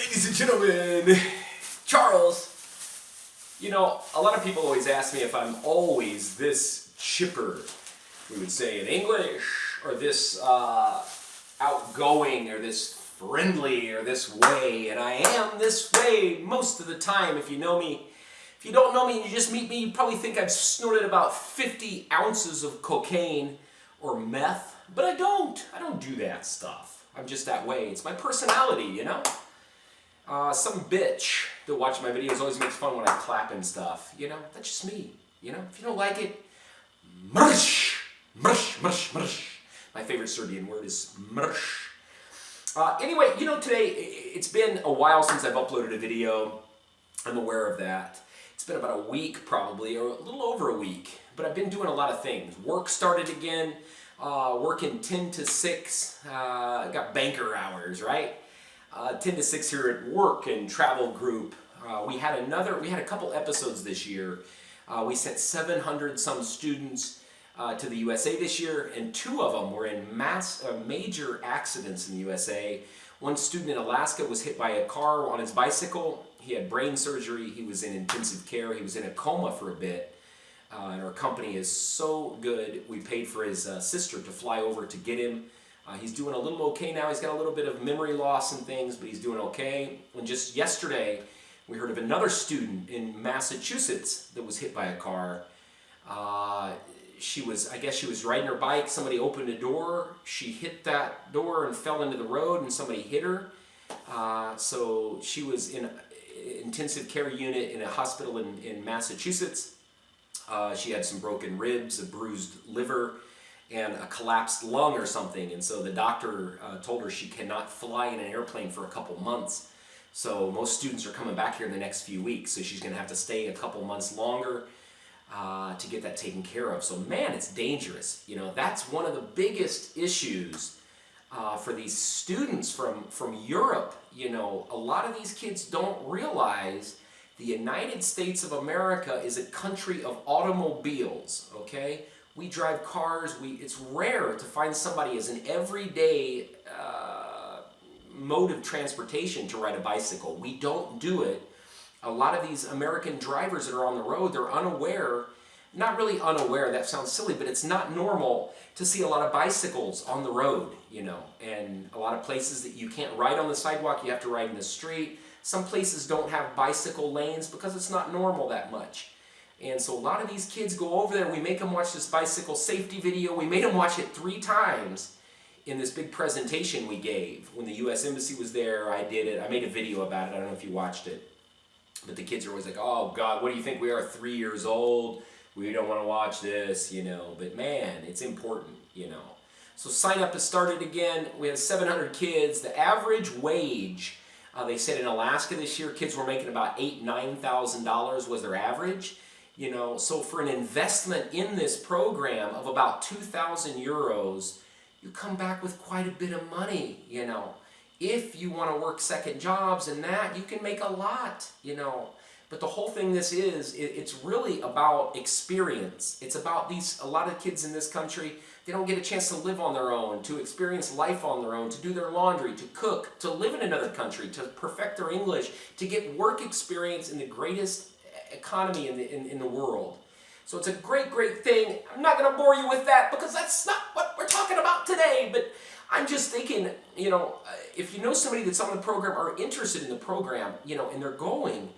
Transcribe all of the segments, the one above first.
Ladies and gentlemen, Charles. You know, a lot of people always ask me if I'm always this chipper, we would say in English, or this outgoing, or this friendly, or this way, and I am this way most of the time. If you know me, if you don't know me and you just meet me, you probably think I've snorted about 50 ounces of cocaine or meth, but I don't do that stuff. I'm just that way. It's my personality, you know? Some bitch that watches my videos always makes fun when I clap and stuff. You know, that's just me. You know, if you don't like it, mrsh, mrsh, mrsh, mrsh. My favorite Serbian word is mrsh. Anyway, you know, today, it's been a while since I've uploaded a video. I'm aware of that. It's been about a week probably, or a little over a week. But I've been doing a lot of things. Work started again, working 10 to 6. Got banker hours, right? 10 to 6 here at work and travel group. We had a couple episodes this year. We sent 700 some students to the USA this year, and 2 of them were in major accidents in the USA. One student in Alaska was hit by a car on his bicycle. He had brain surgery. He was in intensive care. He was in a coma for a bit. And our company is so good. We paid for his sister to fly over to get him. He's doing a little okay now. He's got a little bit of memory loss and things, but he's doing okay. And just yesterday, we heard of another student in Massachusetts that was hit by a car. I guess she was riding her bike. Somebody opened a door. She hit that door and fell into the road, and somebody hit her. So she was in an intensive care unit in a hospital in Massachusetts. She had some broken ribs, a bruised liver, and a collapsed lung or something, and so the doctor told her she cannot fly in an airplane for a couple months. So most students are coming back here in the next few weeks, so she's going to have to stay a couple months longer to get that taken care of. So man, it's dangerous. You know, that's one of the biggest issues for these students from Europe. You know, a lot of these kids don't realize the United States of America is a country of automobiles, okay? We drive cars. It's rare to find somebody as an everyday mode of transportation to ride a bicycle. We don't do it. A lot of these American drivers that are on the road, they're unaware, not really unaware, that sounds silly, but it's not normal to see a lot of bicycles on the road, you know, and a lot of places that you can't ride on the sidewalk, you have to ride in the street. Some places don't have bicycle lanes because it's not normal that much. And so a lot of these kids go over there, we make them watch this bicycle safety video. We made them watch it 3 times in this big presentation we gave. When the U.S. Embassy was there, I did it. I made a video about it. I don't know if you watched it. But the kids are always like, oh God, what do you think we are, 3 years old? We don't want to watch this, you know. But man, it's important, you know. So sign up has started again. We have 700 kids. The average wage, they said in Alaska this year, kids were making about $8,000 to $9,000 was their average. You know, so for an investment in this program of about 2,000 euros, you come back with quite a bit of money, you know. If you want to work second jobs and that, you can make a lot, you know. But the whole thing it's really about experience. It's about a lot of kids in this country, they don't get a chance to live on their own, to experience life on their own, to do their laundry, to cook, to live in another country, to perfect their English, to get work experience in the greatest economy in the world. So it's a great thing. I'm not going to bore you with that because that's not what we're talking about today, but I'm just thinking, you know, if you know somebody that's on the program or interested in the program, you know, and they're going,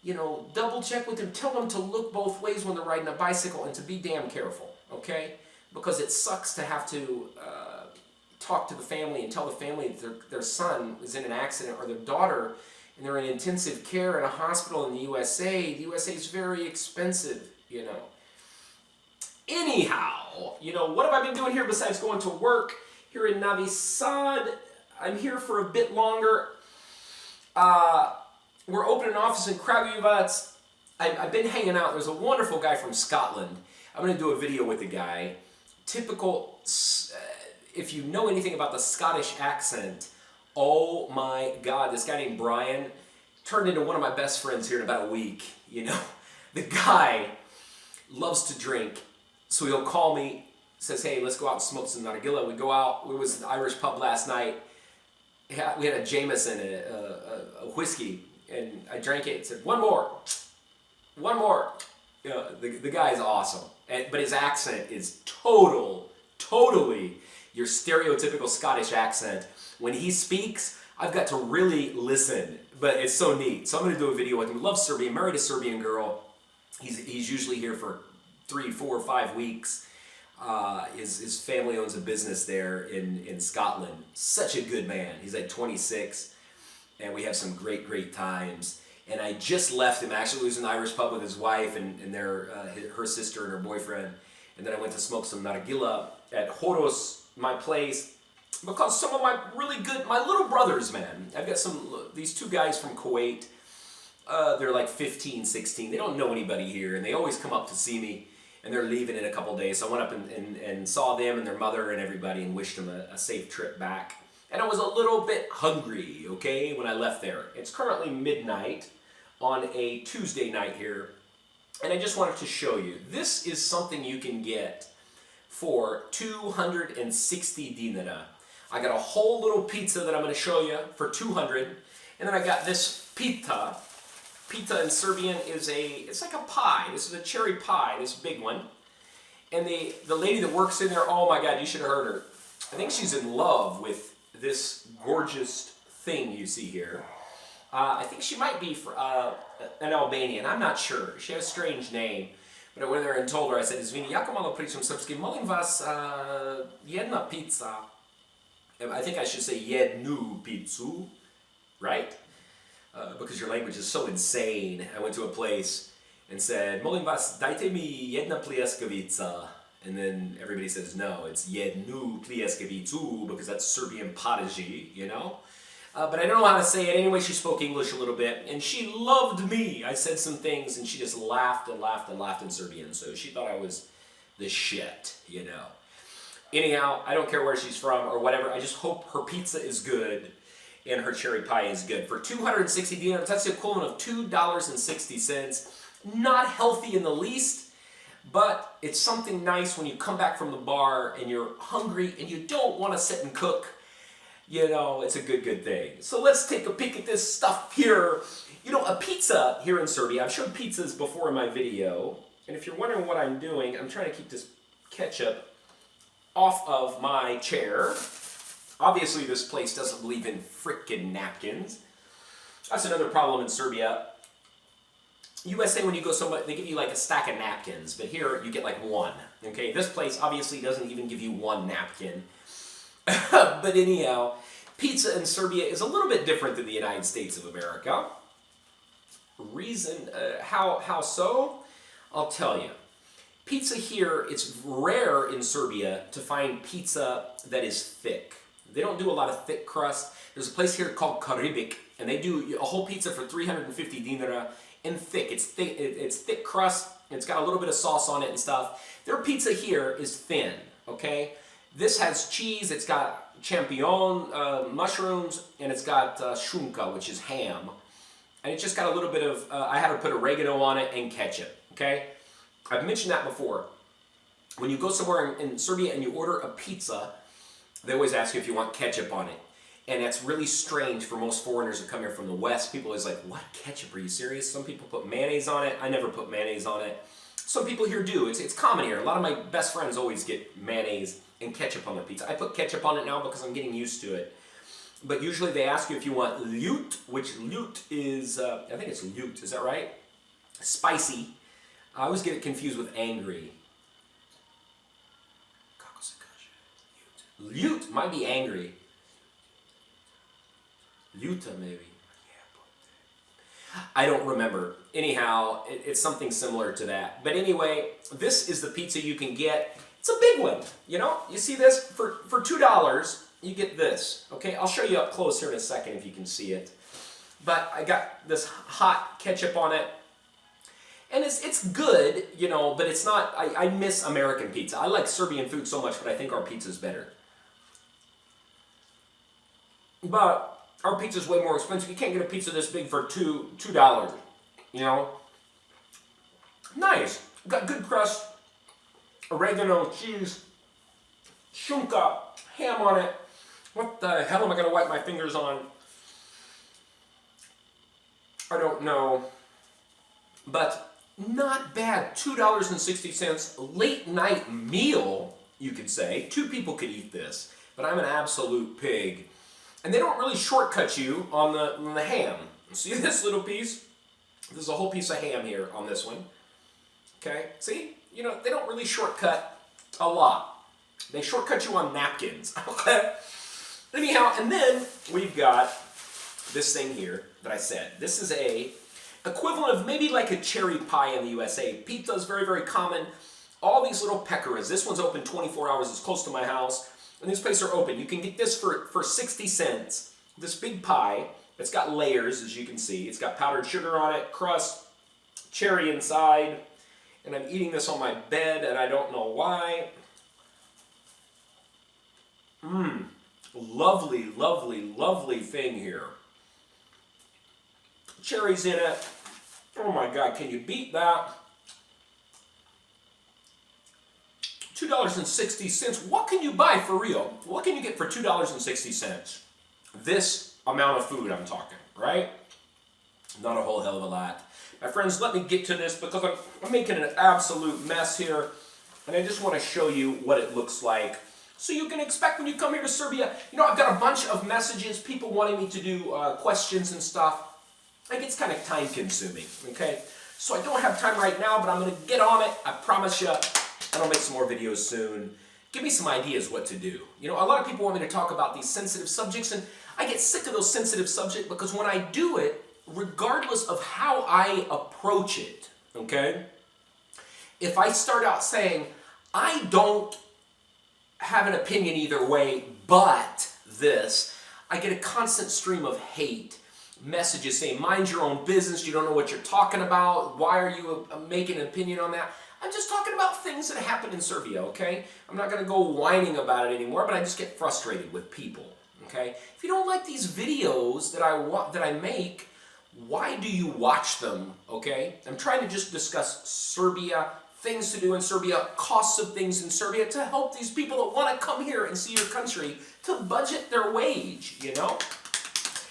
you know, double check with them, tell them to look both ways when they're riding a bicycle and to be damn careful, okay? Because it sucks to have to talk to the family and tell the family that their son is in an accident or their daughter and they're in intensive care in a hospital in the USA. The USA is very expensive, you know. Anyhow, you know, what have I been doing here besides going to work here in Novi Sad? I'm here for a bit longer. We're opening an office in Kragujevac. I've been hanging out. There's a wonderful guy from Scotland. I'm going to do a video with the guy. Typical, if you know anything about the Scottish accent, oh my God, this guy named Brian turned into one of my best friends here in about a week, you know. The guy loves to drink, so he'll call me, says, hey, let's go out and smoke some nargila. We go out, we was at the Irish pub last night. We had a Jameson, a whiskey, and I drank it and said, one more. You know, the guy's awesome, but his accent is totally your stereotypical Scottish accent. When he speaks, I've got to really listen, but it's so neat. So I'm going to do a video with him. Loves Serbia, married a Serbian girl. He's usually here for 3, 4, 5 weeks. His family owns a business there in Scotland. Such a good man. He's like 26, and we have some great times. And I just left him. Actually, he was in the Irish pub with his wife and her sister and her boyfriend. And then I went to smoke some nargila at Horos, my place, because some of my little brothers, man. I've got these 2 guys from Kuwait. They're like 15, 16. They don't know anybody here, and they always come up to see me. And they're leaving in a couple days. So I went up and saw them and their mother and everybody and wished them a safe trip back. And I was a little bit hungry, okay, when I left there. It's currently midnight on a Tuesday night here. And I just wanted to show you. This is something you can get for 260 dinara. I got a whole little pizza that I'm going to show you for 200. And then I got this pita. Pita in Serbian it's like a pie. This is a cherry pie, this big one. And the lady that works in there, oh my God, you should have heard her. I think she's in love with this gorgeous thing you see here. I think she might be an Albanian, I'm not sure. She has a strange name. But I went there and told her, I said, izvini, jako malo pričam srpski, molim vas, jedna pizza. I think I should say jednu pizzu, right? Because your language is so insane. I went to a place and said, molim vas, dajte mi jedna pljeskavica. And then everybody says, no, it's jednu pljeskavicu, because that's Serbian padaji, you know? But I don't know how to say it. Anyway, she spoke English a little bit, and she loved me. I said some things, and she just laughed in Serbian. So she thought I was the shit, you know? Anyhow, I don't care where she's from or whatever. I just hope her pizza is good and her cherry pie is good. For 260 dinars, that's the equivalent of $2.60. Not healthy in the least, but it's something nice when you come back from the bar and you're hungry and you don't want to sit and cook. You know, it's a good thing. So let's take a peek at this stuff here. You know, a pizza here in Serbia, I've showed pizzas before in my video, and if you're wondering what I'm doing, I'm trying to keep this ketchup off of my chair. Obviously, this place doesn't believe in frickin' napkins. That's another problem in Serbia. USA, when you go somewhere, they give you like a stack of napkins, but here you get like one. Okay, this place obviously doesn't even give you one napkin. But anyhow, pizza in Serbia is a little bit different than the United States of America. Reason, how so? I'll tell you. Pizza here, it's rare in Serbia to find pizza that is thick. They don't do a lot of thick crust. There's a place here called Karibik, and they do a whole pizza for 350 dinara and thick. It's thick crust, and it's got a little bit of sauce on it and stuff. Their pizza here is thin, okay? This has cheese, it's got champignon, mushrooms, and it's got shunka, which is ham. And it's just got a little bit of, I had to put oregano on it and ketchup, okay? I've mentioned that before. When you go somewhere in Serbia and you order a pizza, they always ask you if you want ketchup on it. And that's really strange for most foreigners that come here from the West. People are always like, what, ketchup, are you serious? Some people put mayonnaise on it. I never put mayonnaise on it. Some people here do. It's common here. A lot of my best friends always get mayonnaise and ketchup on the pizza. I put ketchup on it now because I'm getting used to it. But usually they ask you if you want ljut, which ljut is, I think it's ljut, is that right? Spicy. I always get it confused with angry. Ljut might be angry. Ljuta maybe. I don't remember. Anyhow, it's something similar to that. But anyway, this is the pizza you can get. It's a big one, you know? You see this? For $2, you get this. Okay, I'll show you up close here in a second if you can see it. But I got this hot ketchup on it. And it's good, you know, but it's not, I miss American pizza. I like Serbian food so much, but I think our pizza's better. But our pizza's way more expensive. You can't get a pizza this big for $2, you know? Nice. Got good crust, oregano, cheese, shunka, ham on it. What the hell am I going to wipe my fingers on? I don't know. But not bad. $2.60 late night meal, you could say. 2 people could eat this. But I'm an absolute pig. And they don't really shortcut you on the ham. See this little piece? There's a whole piece of ham here on this one. Okay, see? You know, they don't really shortcut a lot. They shortcut you on napkins. Okay? Anyhow, and then we've got this thing here that I said. This is a equivalent of maybe like a cherry pie in the USA. Pita is very, very common. All these little pecoras. This one's open 24 hours. It's close to my house. And these places are open. You can get this for 60 cents. This big pie. It's got layers, as you can see. It's got powdered sugar on it, crust, cherry inside. And I'm eating this on my bed, and I don't know why. Lovely, lovely, lovely thing here. Cherries in it. Oh my God, can you beat that? $2.60. What can you buy for real? What can you get for $2.60? This amount of food I'm talking, right? Not a whole hell of a lot. My friends, let me get to this because I'm making an absolute mess here. And I just want to show you what it looks like. So you can expect when you come here to Serbia, you know, I've got a bunch of messages, people wanting me to do questions and stuff. It gets kind of time consuming, okay? So I don't have time right now, but I'm going to get on it. I promise you, and I'll make some more videos soon. Give me some ideas what to do. You know, a lot of people want me to talk about these sensitive subjects, and I get sick of those sensitive subjects because when I do it, regardless of how I approach it, okay? If I start out saying, I don't have an opinion either way, but this, I get a constant stream of hate. Messages saying, mind your own business, you don't know what you're talking about, why are you making an opinion on that? I'm just talking about things that happened in Serbia, okay? I'm not going to go whining about it anymore, but I just get frustrated with people, okay? If you don't like these videos that I make, why do you watch them, okay? I'm trying to just discuss Serbia, things to do in Serbia, costs of things in Serbia to help these people that want to come here and see your country to budget their wage, you know?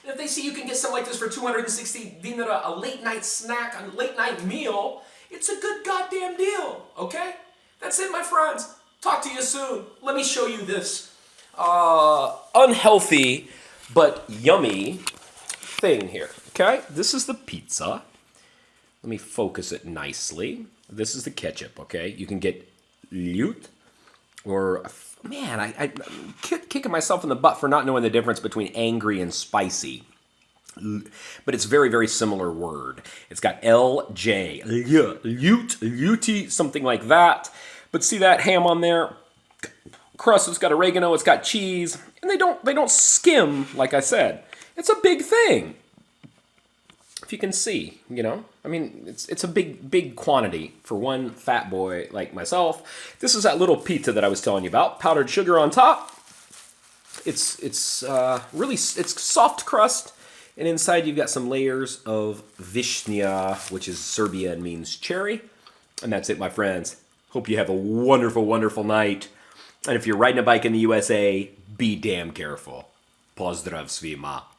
And if they see you can get something like this for 260 dinar, a late night snack, a late night meal, it's a good goddamn deal, okay? That's it, my friends. Talk to you soon. Let me show you this unhealthy but yummy thing here, okay? This is the pizza. Let me focus it nicely. This is the ketchup, okay? You can get ljut or, man, I'm kicking myself in the butt for not knowing the difference between angry and spicy. But it's very, very similar word. It's got LJ, ljut, ljuti, something like that. But see that ham on there? Crust, it's got oregano, it's got cheese, and they don't skim, like I said. It's a big thing. If you can see, you know, I mean, it's a big quantity for one fat boy like myself. This is that little pita that I was telling you about. Powdered sugar on top. It's really soft crust, and inside you've got some layers of vishnia, which is Serbian, means cherry. And that's it, my friends. Hope you have a wonderful, wonderful night. And if you're riding a bike in the USA, be damn careful. Pozdrav svima.